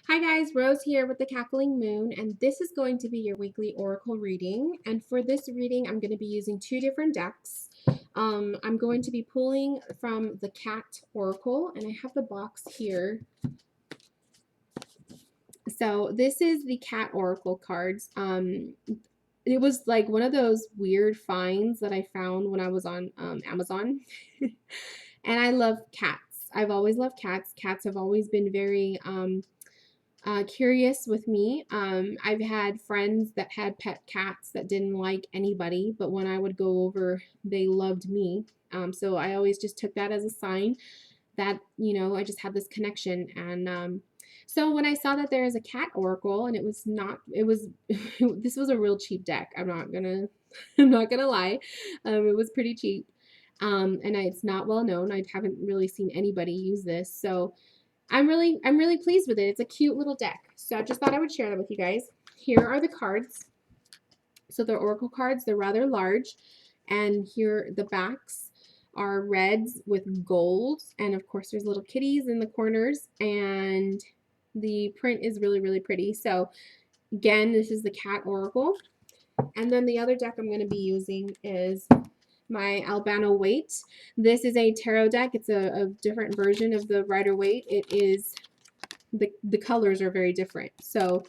Hi guys, Rose here with the Cackling Moon, and this is going to be your weekly oracle reading. And for this reading, I'm going to be using two different decks. I'm going to be pulling from the Cat Oracle, and I have the box here. So this is the Cat Oracle cards. It was like one of those weird finds that I found when I was on Amazon. And I love cats. I've always loved cats. Cats have always been very curious with me. I've had friends that had pet cats that didn't like anybody, but when I would go over, they loved me. So I always just took that as a sign that, I just had this connection. And so when I saw that there is a cat oracle and this was a real cheap deck. I'm not gonna lie. It was pretty cheap. And it's not well known. I haven't really seen anybody use this. So I'm really pleased with it. It's a cute little deck. So I just thought I would share that with you guys. Here are the cards. So they're oracle cards. They're rather large. And here the backs are reds with gold. And of course there's little kitties in the corners. And the print is really, really pretty. So again, this is the Cat Oracle. And then the other deck I'm going to be using is my Albano Waite. This is a tarot deck. It's a different version of the Rider Waite. It is, the colors are very different. So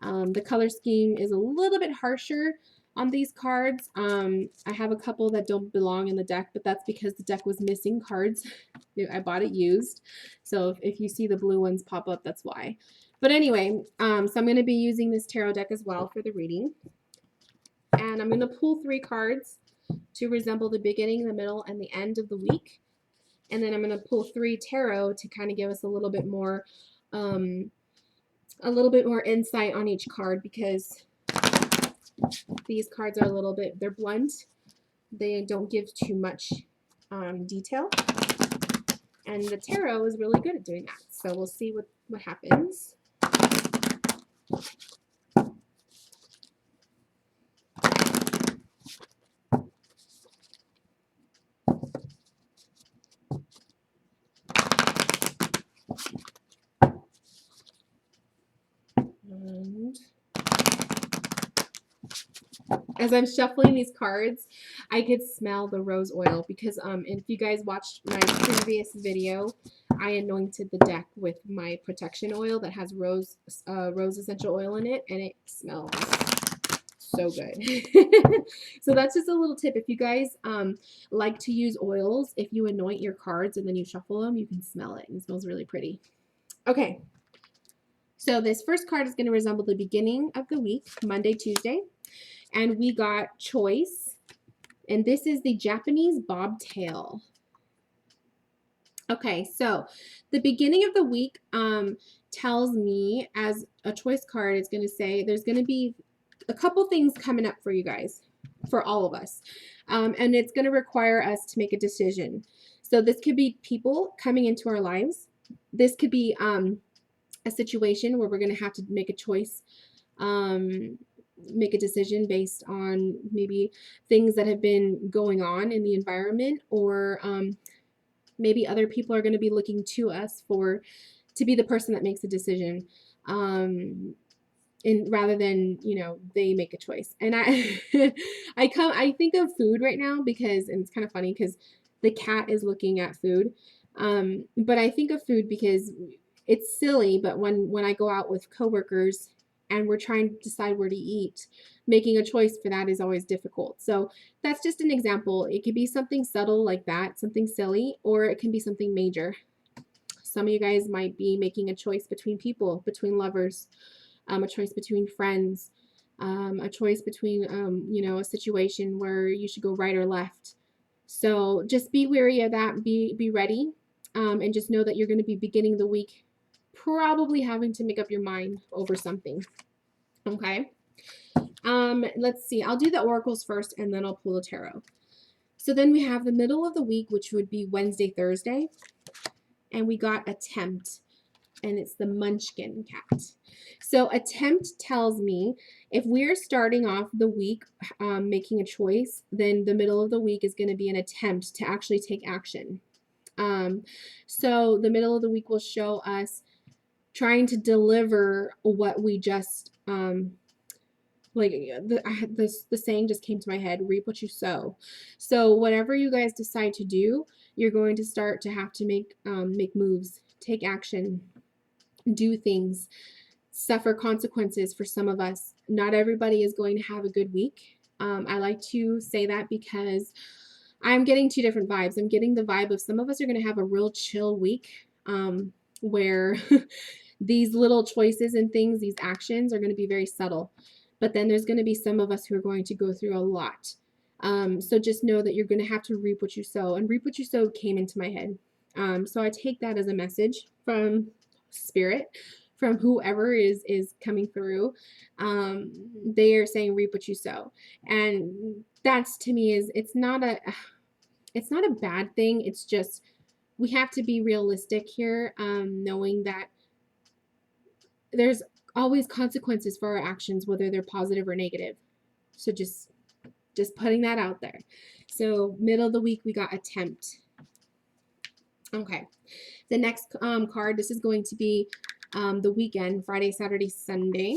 the color scheme is a little bit harsher on these cards. I have a couple that don't belong in the deck, but that's because the deck was missing cards. I bought it used. So if you see the blue ones pop up, that's why. But anyway, so I'm going to be using this tarot deck as well for the reading. And I'm going to pull 3 cards to resemble the beginning, the middle, and the end of the week. And then I'm going to pull 3 tarot to kind of give us a little bit more insight on each card, because these cards are they're blunt. They don't give too much detail. And the tarot is really good at doing that. So we'll see what happens. And as I'm shuffling these cards, I could smell the rose oil because if you guys watched my previous video, I anointed the deck with my protection oil that has rose essential oil in it, and it smells so good. So that's just a little tip. If you guys like to use oils, if you anoint your cards and then you shuffle them, you can smell it, and it smells really pretty. Okay. So this first card is going to resemble the beginning of the week, Monday, Tuesday. And we got choice. And this is the Japanese bobtail. Okay, so the beginning of the week tells me, as a choice card, it's going to say there's going to be a couple things coming up for you guys, for all of us. And it's going to require us to make a decision. So this could be people coming into our lives. This could be a situation where we're going to have to make a choice, make a decision based on maybe things that have been going on in the environment, or maybe other people are going to be looking to us to be the person that makes a decision, and rather than they make a choice. And I think of food right now because, and it's kind of funny because the cat is looking at food, but I think of food because it's silly, but when I go out with coworkers and we're trying to decide where to eat, making a choice for that is always difficult. So that's just an example. It could be something subtle like that, something silly, or it can be something major. Some of you guys might be making a choice between people, between lovers, a choice between friends, a choice between, a situation where you should go right or left. So just be wary of that. Be ready, and just know that you're going to be beginning the week probably having to make up your mind over something. Okay. Let's see. I'll do the oracles first, and then I'll pull the tarot. So then we have the middle of the week, which would be Wednesday, Thursday, and we got attempt, and it's the Munchkin cat. So attempt tells me if we're starting off the week making a choice, then the middle of the week is going to be an attempt to actually take action. So the middle of the week will show us trying to deliver what we just like the saying just came to my head, reap what you sow. So whatever you guys decide to do, you're going to start to have to make moves, take action, do things, suffer consequences. For some of us, not everybody is going to have a good week. I like to say that because I'm getting two different vibes. I'm getting the vibe of some of us are going to have a real chill week, where these little choices and things, these actions are going to be very subtle. But then there's going to be some of us who are going to go through a lot. So just know that you're going to have to reap what you sow. And reap what you sow came into my head. So I take that as a message from spirit, from whoever is coming through. They are saying reap what you sow. And that's, to me, is it's not a bad thing. It's just we have to be realistic here, knowing that there's always consequences for our actions, whether they're positive or negative. So just putting that out there. So middle of the week, we got attempt. Okay. The next card, this is going to be the weekend, Friday, Saturday, Sunday.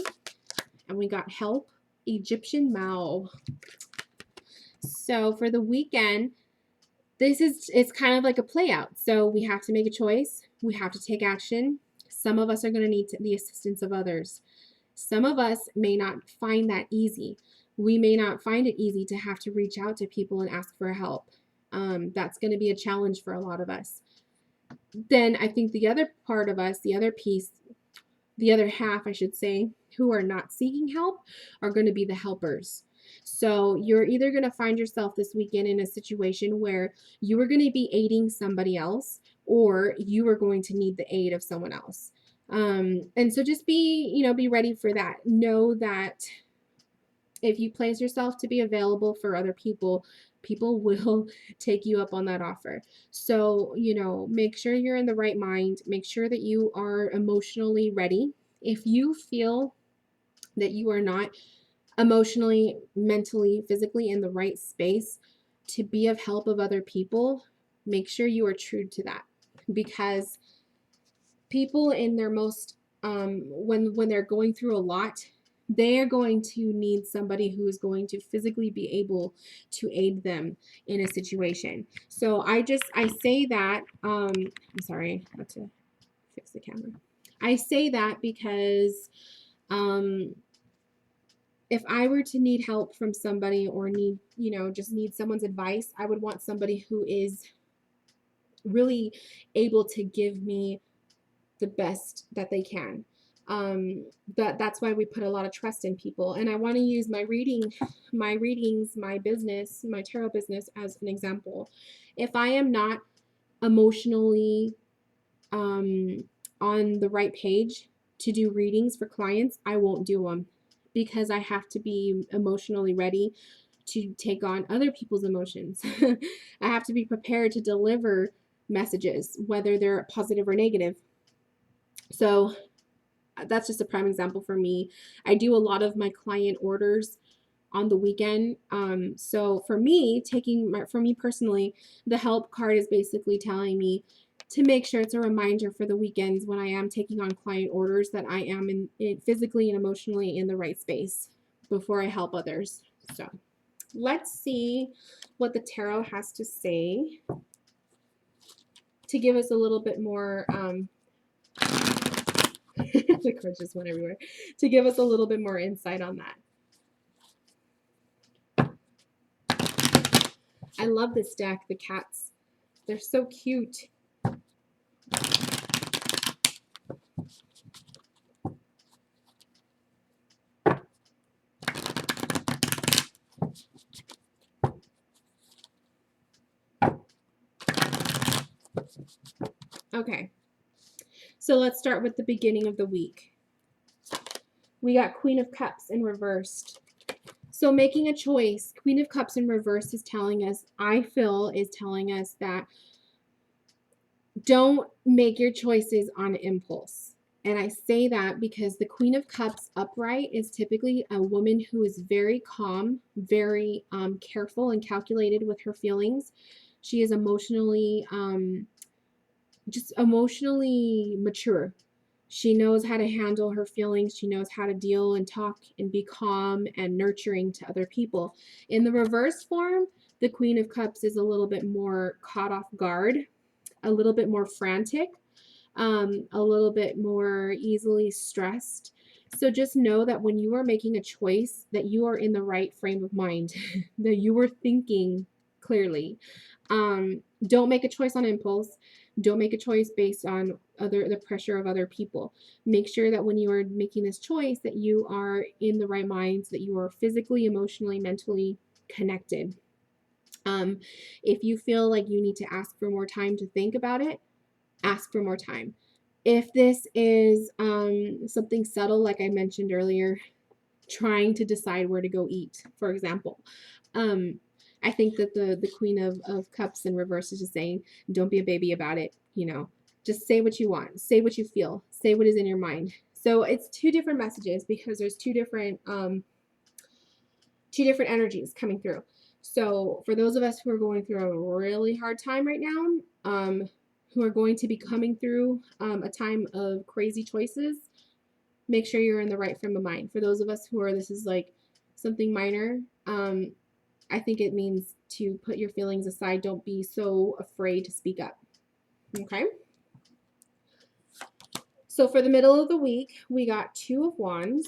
And we got help, Egyptian Mao. So for the weekend, it's kind of like a play out. So we have to make a choice. We have to take action. Some of us are going to need the assistance of others. Some of us may not find that easy. We may not find it easy to have to reach out to people and ask for help. That's going to be a challenge for a lot of us. Then I think the other part of us, the other piece, the other half, I should say, who are not seeking help are going to be the helpers. So you're either going to find yourself this weekend in a situation where you are going to be aiding somebody else, or you are going to need the aid of someone else. And so just be ready for that. Know that if you place yourself to be available for other people, people will take you up on that offer. So, make sure you're in the right mind. Make sure that you are emotionally ready. If you feel that you are not emotionally, mentally, physically in the right space to be of help of other people, make sure you are true to that. Because people in their most when they're going through a lot, they are going to need somebody who is going to physically be able to aid them in a situation. So I say that I'm sorry, I have to fix the camera. I say that because if I were to need help from somebody, or just need someone's advice, I would want somebody who is really able to give me the best that they can. That's why we put a lot of trust in people. And I want to use my readings, my business, my tarot business as an example. If I am not emotionally on the right page to do readings for clients, I won't do them, because I have to be emotionally ready to take on other people's emotions. I have to be prepared to deliver messages, whether they're positive or negative. So that's just a prime example for me. I do a lot of my client orders on the weekend. So for me, for me personally, the help card is basically telling me to make sure it's a reminder for the weekends when I am taking on client orders that I am in physically and emotionally in the right space before I help others. So let's see what the tarot has to say to give us a little bit more the cards just went everywhere, to give us a little bit more insight on that. I love this deck, the cats. They're so cute. Okay, so let's start with the beginning of the week. We got Queen of Cups in reversed. So making a choice, Queen of Cups in reverse is telling us that don't make your choices on impulse. And I say that because the Queen of Cups upright is typically a woman who is very calm, very careful and calculated with her feelings. She is emotionally, just emotionally mature. She knows how to handle her feelings. She knows how to deal and talk and be calm and nurturing to other people. In the reverse form, the Queen of Cups is a little bit more caught off guard, a little bit more frantic, a little bit more easily stressed. So just know that when you are making a choice, that you are in the right frame of mind, that you are thinking clearly. Don't make a choice on impulse. Don't make a choice based on the pressure of other people. Make sure that when you are making this choice, that you are in the right minds, that you are physically, emotionally, mentally connected. If you feel like you need to ask for more time to think about it, ask for more time. If this is something subtle, like I mentioned earlier, trying to decide where to go eat, for example, I think that the Queen of Cups in reverse is just saying, don't be a baby about it. Just say what you want, say what you feel, say what is in your mind. So it's two different messages because there's two different energies coming through. So for those of us who are going through a really hard time right now, who are going to be coming through a time of crazy choices, make sure you're in the right frame of mind. For those of us who are, this is like something minor, I think it means to put your feelings aside. Don't be so afraid to speak up. Okay? So for the middle of the week, we got 2 of Wands.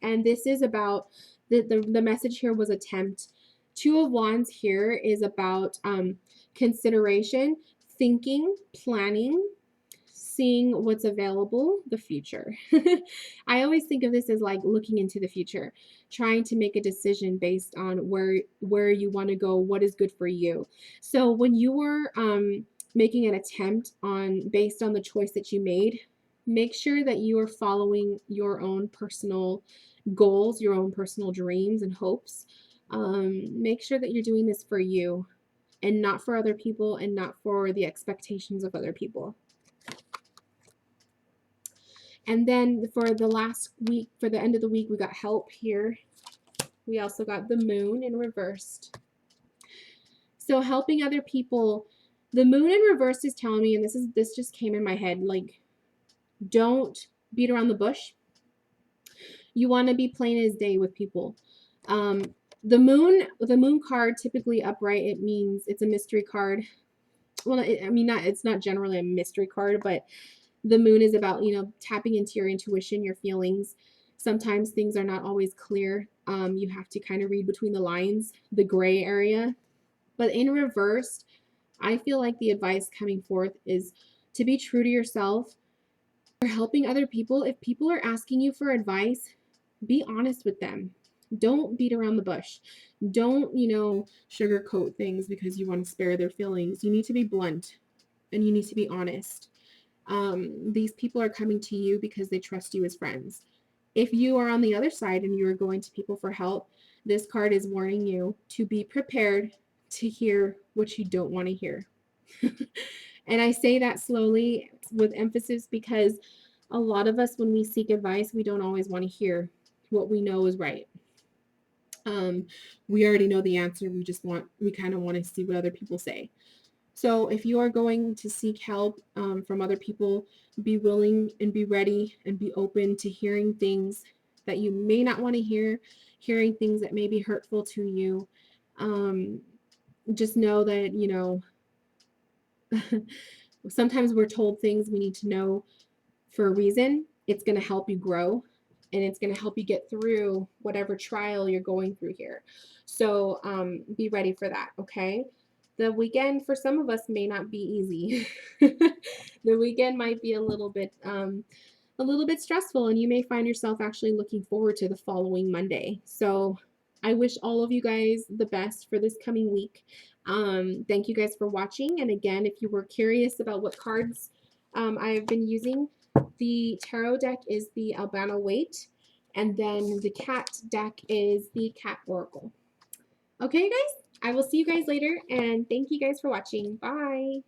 And this is about, the message here was attempt. 2 of Wands here is about consideration, thinking, planning, seeing what's available, the future. I always think of this as like looking into the future, trying to make a decision based on where you want to go, what is good for you. So when you were making an attempt on based on the choice that you made, make sure that you are following your own personal goals, your own personal dreams and hopes. Make sure that you're doing this for you and not for other people and not for the expectations of other people. And then for the last week, for the end of the week, we got help here. We also got the moon in reversed. So helping other people, the moon in reverse is telling me, and this just came in my head, like, don't beat around the bush. You want to be plain as day with people. The moon card, typically upright, it means it's a mystery card. Well, it's not generally a mystery card, but the moon is about, tapping into your intuition, your feelings. Sometimes things are not always clear. You have to kind of read between the lines, the gray area. But in reverse, I feel like the advice coming forth is to be true to yourself. You're helping other people. If people are asking you for advice, be honest with them. Don't beat around the bush. Don't, sugarcoat things because you want to spare their feelings. You need to be blunt and you need to be honest. These people are coming to you because they trust you as friends. If you are on the other side and you are going to people for help, this card is warning you to be prepared to hear what you don't want to hear. And I say that slowly with emphasis because a lot of us, when we seek advice, we don't always want to hear what we know is right. We already know the answer. We kind of want to see what other people say. So if you are going to seek help from other people, be willing and be ready and be open to hearing things that you may not want to hear, hearing things that may be hurtful to you. Just know that, sometimes we're told things we need to know for a reason. It's going to help you grow and it's going to help you get through whatever trial you're going through here. So be ready for that, okay? The weekend for some of us may not be easy. The weekend might be a little bit stressful, and you may find yourself actually looking forward to the following Monday. So I wish all of you guys the best for this coming week. Thank you guys for watching. And again, if you were curious about what cards I've been using, the tarot deck is the Albano Waite, and then the cat deck is the Cat Oracle. Okay, guys? I will see you guys later, and thank you guys for watching. Bye!